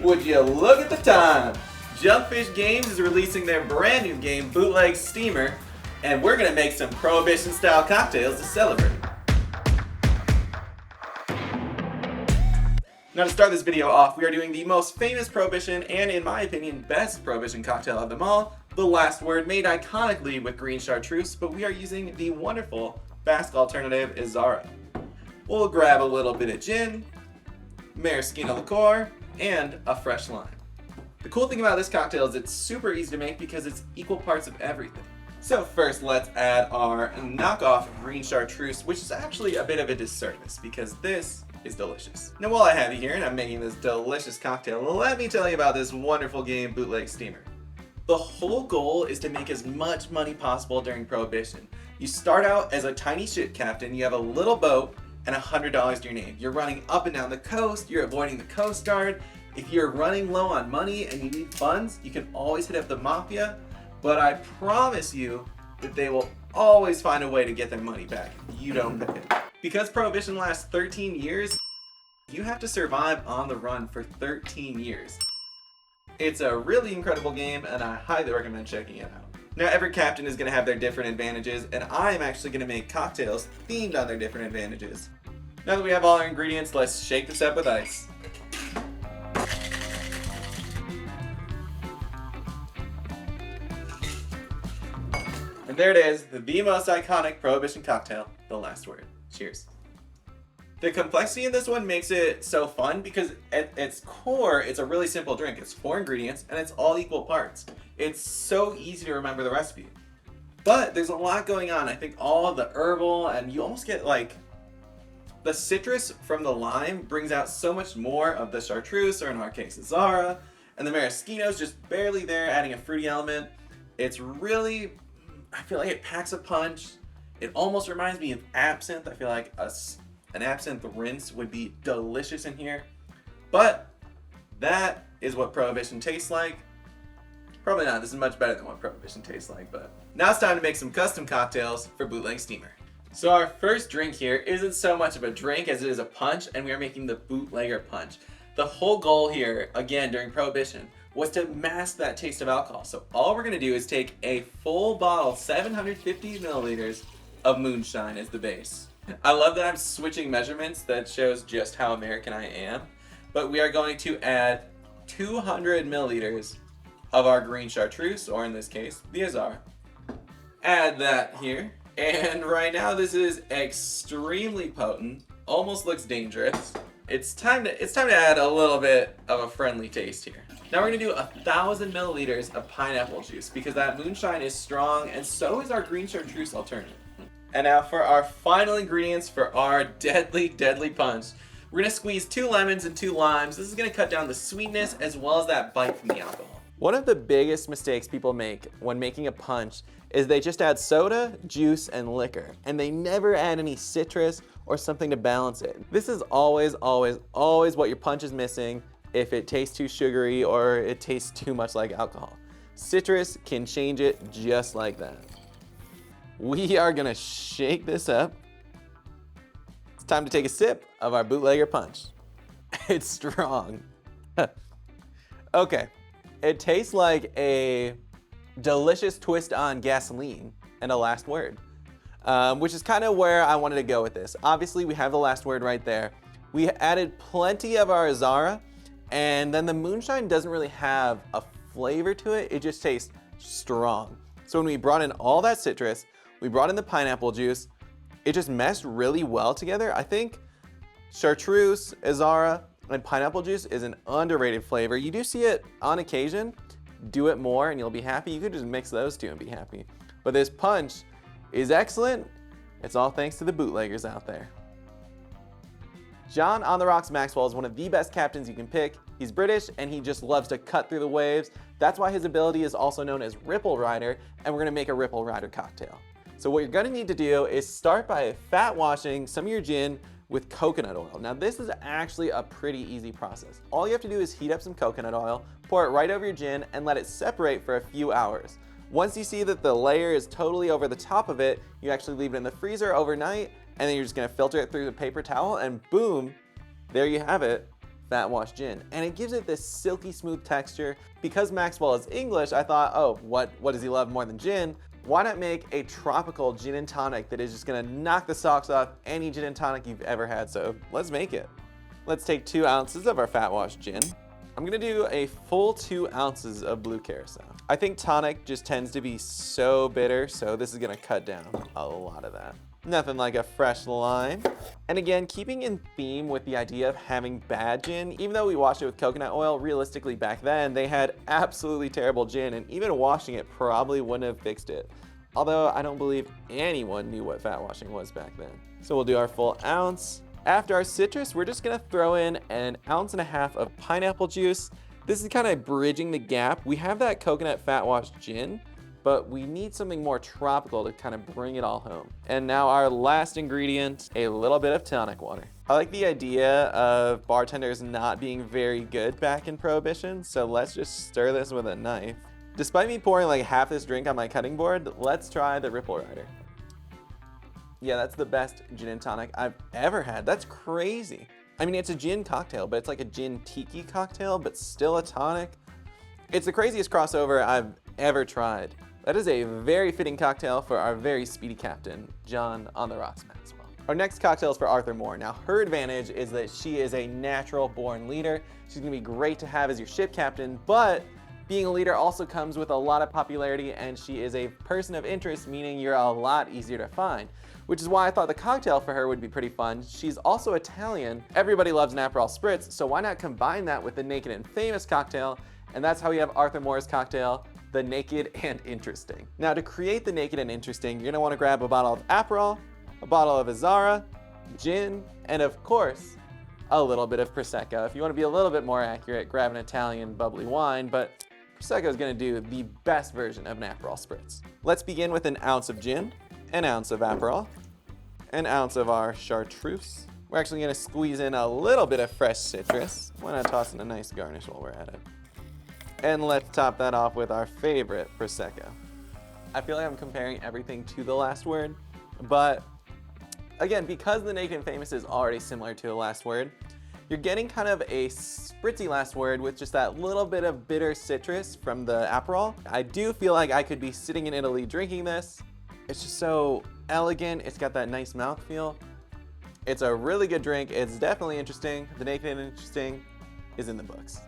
Would you look at the time? Junkfish Games is releasing their brand new game, Bootleg Steamer, and we're gonna make some Prohibition style cocktails to celebrate. Now to start this video off, we are doing the most famous Prohibition and, in my opinion, best Prohibition cocktail of them all, The Last Word, made iconically with Green Chartreuse, but we are using the wonderful Basque alternative, Izara. We'll grab a little bit of gin, Maraschino Liqueur, and a fresh lime. The cool thing about this cocktail is it's super easy to make because it's equal parts of everything. So first, let's add our knockoff Green Chartreuse, which is actually a bit of a disservice because this is delicious. Now while I have you here and I'm making this delicious cocktail, let me tell you about this wonderful game, Bootleg Steamer. The whole goal is to make as much money possible during Prohibition. You start out as a tiny ship captain, you have a little boat, and $100 to your name. You're running up and down the coast, you're avoiding the Coast Guard. If you're running low on money and you need funds, you can always hit up the Mafia, but I promise you that they will always find a way to get their money back if you don't pay it. Because Prohibition lasts 13 years, you have to survive on the run for 13 years. It's a really incredible game and I highly recommend checking it out. Now every captain is going to have their different advantages and I am actually going to make cocktails themed on their different advantages. Now that we have all our ingredients, let's shake this up with ice. And there it is, the most iconic Prohibition cocktail, The Last Word. Cheers. The complexity in this one makes it so fun because at its core, it's a really simple drink. It's 4 ingredients and it's all equal parts. It's so easy to remember the recipe. But there's a lot going on. I think all of the herbal and you almost get like the citrus from the lime brings out so much more of the chartreuse, or in our case, Izara, and the maraschino's just barely there, adding a fruity element. It's really, I feel like it packs a punch. It almost reminds me of absinthe. I feel like an absinthe rinse would be delicious in here. But that is what Prohibition tastes like. Probably not, this is much better than what Prohibition tastes like, but now it's time to make some custom cocktails for Bootleg Steamer. So our first drink here isn't so much of a drink as it is a punch, and we are making the Bootlegger Punch. The whole goal here, again during Prohibition, was to mask that taste of alcohol. So all we're gonna do is take a full bottle, 750 milliliters of moonshine as the base. I love that I'm switching measurements. That shows just how American I am. But we are going to add 200 milliliters of our green chartreuse, or in this case, the Izara. Add that here. And right now this is extremely potent, almost looks dangerous. It's time to add a little bit of a friendly taste here. Now we're gonna do 1,000 milliliters of pineapple juice because that moonshine is strong and so is our green chartreuse alternative. And now for our final ingredients for our deadly, deadly punch. We're gonna squeeze 2 lemons and 2 limes. This is gonna cut down the sweetness as well as that bite from the alcohol. One of the biggest mistakes people make when making a punch is they just add soda, juice, and liquor, and they never add any citrus or something to balance it. This is always, always, always what your punch is missing if it tastes too sugary or it tastes too much like alcohol. Citrus can change it just like that. We are gonna shake this up. It's time to take a sip of our Bootlegger Punch. It's strong. Okay, it tastes like a delicious twist on gasoline and a last word, which is kind of where I wanted to go with this. Obviously, we have the last word right there. We added plenty of our Izara, and then the moonshine doesn't really have a flavor to it. It just tastes strong. So when we brought in all that citrus, we brought in the pineapple juice, it just meshed really well together. I think chartreuse, Izara, and pineapple juice is an underrated flavor. You do see it on occasion. Do it more and you'll be happy. You could just mix those two and be happy. But this punch is excellent. It's all thanks to the bootleggers out there. John on the Rocks Maxwell is one of the best captains you can pick. He's British and he just loves to cut through the waves. That's why his ability is also known as Ripple Rider, and we're gonna make a Ripple Rider cocktail. So what you're gonna need to do is start by fat washing some of your gin with coconut oil. Now this is actually a pretty easy process. All you have to do is heat up some coconut oil, pour it right over your gin, and let it separate for a few hours. Once you see that the layer is totally over the top of it, you actually leave it in the freezer overnight, and then you're just gonna filter it through the paper towel, and boom, there you have it. fat wash gin, and it gives it this silky smooth texture. Because Maxwell is English, I thought, oh, what does he love more than gin? Why not make a tropical gin and tonic that is just gonna knock the socks off any gin and tonic you've ever had? So let's make it. Let's take 2 ounces of our fat wash gin. I'm gonna do a full 2 ounces of blue carousel. I think tonic just tends to be so bitter, so this is gonna cut down a lot of that. Nothing like a fresh lime. And again, keeping in theme with the idea of having bad gin, even though we washed it with coconut oil, realistically back then, they had absolutely terrible gin, and even washing it probably wouldn't have fixed it. Although I don't believe anyone knew what fat washing was back then. So we'll do our full ounce. After our citrus, we're just gonna throw in an 1.5 ounces of pineapple juice. This is kind of bridging the gap. We have that coconut fat wash gin, but we need something more tropical to kind of bring it all home. And now our last ingredient, a little bit of tonic water. I like the idea of bartenders not being very good back in Prohibition, so let's just stir this with a knife. Despite me pouring like half this drink on my cutting board, let's try the Ripple Rider. Yeah, that's the best gin and tonic I've ever had. That's crazy. I mean, it's a gin cocktail, but it's like a gin tiki cocktail, but still a tonic. It's the craziest crossover I've ever tried. That is a very fitting cocktail for our very speedy captain, John on the Rocks Maxwell. Our next cocktail is for Arthur Moore. Now, her advantage is that she is a natural born leader. She's gonna be great to have as your ship captain, but being a leader also comes with a lot of popularity, and she is a person of interest, meaning you're a lot easier to find, which is why I thought the cocktail for her would be pretty fun. She's also Italian. Everybody loves an Aperol Spritz, so why not combine that with the Naked and Famous cocktail? And that's how we have Arthur Moore's cocktail, the Naked and Interesting. Now, to create the Naked and Interesting, you're gonna wanna grab a bottle of Aperol, a bottle of Azara, gin, and of course, a little bit of Prosecco. If you wanna be a little bit more accurate, grab an Italian bubbly wine, but Prosecco is gonna do the best version of an Aperol Spritz. Let's begin with 1 ounce of gin, 1 ounce of Aperol, 1 ounce of our Chartreuse. We're actually gonna squeeze in a little bit of fresh citrus. Why not toss in a nice garnish while we're at it? And let's top that off with our favorite Prosecco. I feel like I'm comparing everything to The Last Word, but again, because the Naked and Famous is already similar to The Last Word, you're getting kind of a spritzy Last Word with just that little bit of bitter citrus from the Aperol. I do feel like I could be sitting in Italy drinking this. It's just so elegant. It's got that nice mouthfeel. It's a really good drink. It's definitely interesting. The Naked and Interesting is in the books.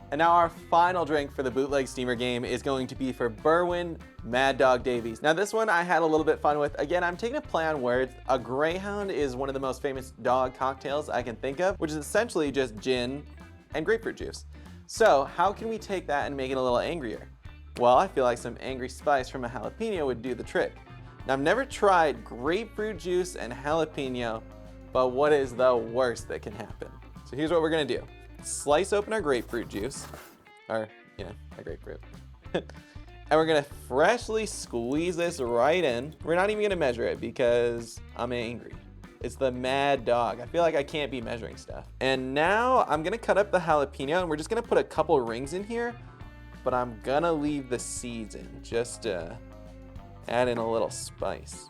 And now our final drink for the Bootleg Steamer game is going to be for Berwyn Mad Dog Davies. Now this one I had a little bit fun with. Again, I'm taking a play on words. A Greyhound is one of the most famous dog cocktails I can think of, which is essentially just gin and grapefruit juice. So how can we take that and make it a little angrier? Well, I feel like some angry spice from a jalapeno would do the trick. Now I've never tried grapefruit juice and jalapeno, but what is the worst that can happen? So here's what we're gonna do. Slice open our grapefruit juice, or, a grapefruit. And we're gonna freshly squeeze this right in. We're not even gonna measure it because I'm angry. It's the Mad Dog. I feel like I can't be measuring stuff. And now I'm gonna cut up the jalapeno, and we're just gonna put a couple rings in here, but I'm gonna leave the seeds in just to add in a little spice.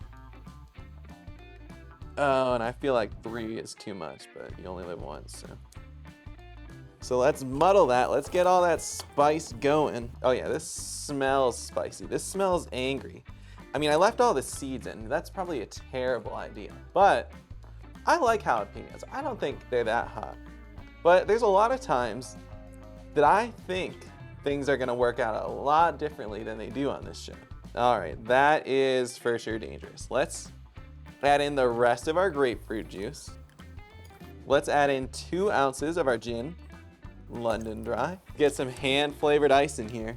Oh, and I feel like 3 is too much, but you only live once, so. So let's muddle that. Let's get all that spice going. Oh yeah, this smells spicy. This smells angry. I mean, I left all the seeds in. That's probably a terrible idea. But I like jalapenos. I don't think they're that hot. But there's a lot of times that I think things are gonna work out a lot differently than they do on this show. All right, that is for sure dangerous. Let's add in the rest of our grapefruit juice. Let's add in 2 ounces of our gin, London Dry. Get some hand-flavored ice in here.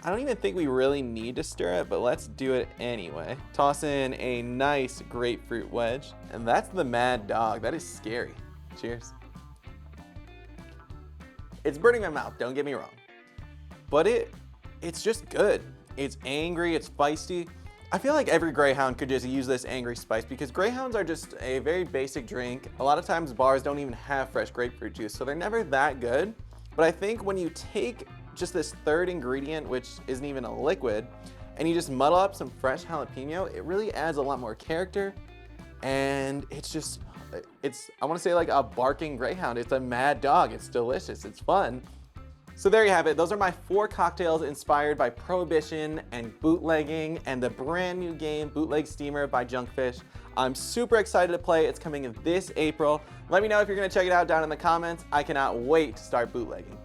I don't even think we really need to stir it, but let's do it anyway. Toss in a nice grapefruit wedge, and that's the Mad Dog. That is scary. Cheers. It's burning my mouth, don't get me wrong. But it's just good. It's angry, it's feisty. I feel like every Greyhound could just use this angry spice because Greyhounds are just a very basic drink. A lot of times bars don't even have fresh grapefruit juice, so they're never that good. But I think when you take just this third ingredient, which isn't even a liquid, and you just muddle up some fresh jalapeno, it really adds a lot more character, and it's I want to say like a barking greyhound. It's a mad dog. It's delicious. It's fun. So there you have it. Those are my 4 cocktails inspired by Prohibition and bootlegging and the brand new game Bootleg Steamer by Junkfish. I'm super excited to play. It's coming this April. Let me know if you're going to check it out down in the comments. I cannot wait to start bootlegging.